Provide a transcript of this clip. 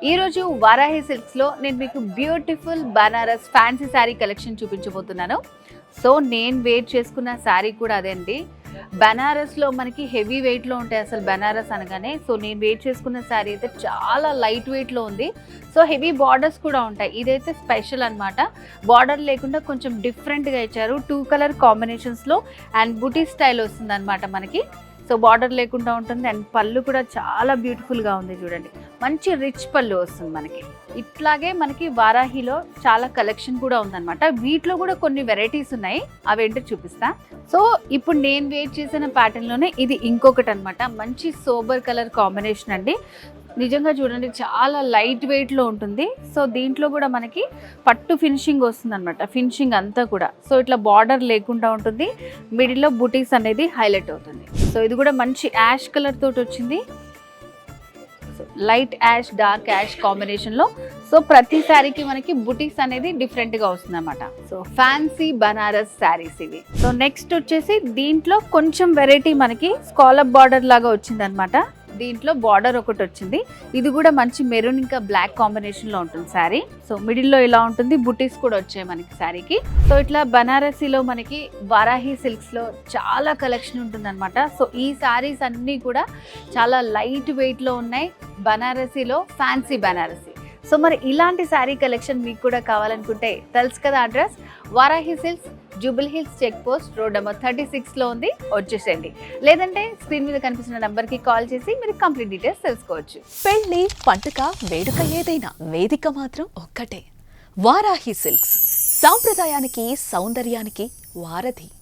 ఈ రోజు వారాహి సిల్క్స్ లో నేను మీకు beautiful Banaras fancy sari collection చూపించబోతున్నాను. సో నేను వేర్ చేసుకున్న శారీ కూడా అదే అండి. బనారస్ లో మనకి హెవీ వెయిట్ లో ఉంటాయి అసలు బనారస్ అనగానే. సో నేను వేర్ చేసుకున్న శారీ అయితే చాలా లైట్ వెయిట్ లో ఉంది. సో హెవీ బార్డర్స్ కూడా ఉంటాయి. ఇదైతే స్పెషల్ అనమాట. బార్డర్ లేకుండా కొంచెం డిఫరెంట్ గా ఇచ్చారు. 2 కలర్ కాంబినేషన్స్ లో అండ్ బుటీ స్టైల్ వస్తుంది అనమాట మనకి. సో బార్డర్ లేకుండా ఉంటుంది అండ్ పళ్ళు కూడా చాలా బ్యూటిఫుల్గా ఉంది చూడండి. మంచి రిచ్ పళ్ళు వస్తుంది మనకి. ఇట్లాగే మనకి వారాహిలో చాలా కలెక్షన్ కూడా ఉందన్నమాట. వీటిలో కూడా కొన్ని వెరైటీస్ ఉన్నాయి, అవేంటో చూపిస్తా. సో ఇప్పుడు నేను వేర్ చేసిన ప్యాటర్న్లోనే ఇది ఇంకొకటి అనమాట. మంచి సోబర్ కలర్ కాంబినేషన్ అండి. నిజంగా చూడండి చాలా లైట్ వెయిట్లో ఉంటుంది. సో దీంట్లో కూడా మనకి పట్టు ఫినిషింగ్ వస్తుంది అనమాట. ఫినిషింగ్ అంతా కూడా సో ఇట్లా బార్డర్ లేకుండా ఉంటుంది. మిడిల్లో బుటీస్ అనేది హైలైట్ అవుతుంది. సో ఇది కూడా మంచి యాష్ కలర్ తోటి వచ్చింది. లైట్ యాష్ డార్క్ యాష్ కాంబినేషన్లో. సో ప్రతి శారీకి మనకి బుటీస్ అనేది డిఫరెంట్గా వస్తుంది అనమాట. సో ఫ్యాన్సీ బనారస్ శారీస్ ఇవి. సో నెక్స్ట్ వచ్చేసి దీంట్లో కొంచెం వెరైటీ మనకి స్కాలప్ బార్డర్ లాగా వచ్చింది అనమాట. దీంట్లో బార్డర్ ఒకటి వచ్చింది. ఇది కూడా మంచి మెరూన్ ఇంకా బ్లాక్ కాంబినేషన్ లో ఉంటుంది శారీ. సో మిడిల్ లో ఇలా ఉంటుంది. బుటీస్ కూడా వచ్చాయి మనకి శారీకి. సో ఇట్లా బనారసీలో మనకి వారాహి సిల్క్స్ లో చాలా కలెక్షన్ ఉంటుంది అనమాట. సో ఈ శారీస్ అన్నీ కూడా చాలా లైట్ వెయిట్ లో ఉన్నాయి. బనారసీలో ఫ్యాన్సీ బనారసీ. సో మరి ఇలాంటి శారీ కలెక్షన్ మీకు కూడా కావాలనుకుంటే తెలుసు కదా address, Varahi Silks, Jubilee Hills check post, road number 36లో ఉంది. వచ్చేసేయండి. లేదంటే స్క్రీన్ మీద కనిపిస్తున్న నంబర్కి కాల్ చేసి మీరు కంప్లీట్ డీటెయిల్స్ తెలుసుకోవచ్చు. పెళ్లి, పండుగ, వేడుక ఏదైనా వేదిక మాత్రం ఒక్కటే. వారాహి సిల్క్స్, సాంప్రదాయానికి సౌందర్యానికి వారధి.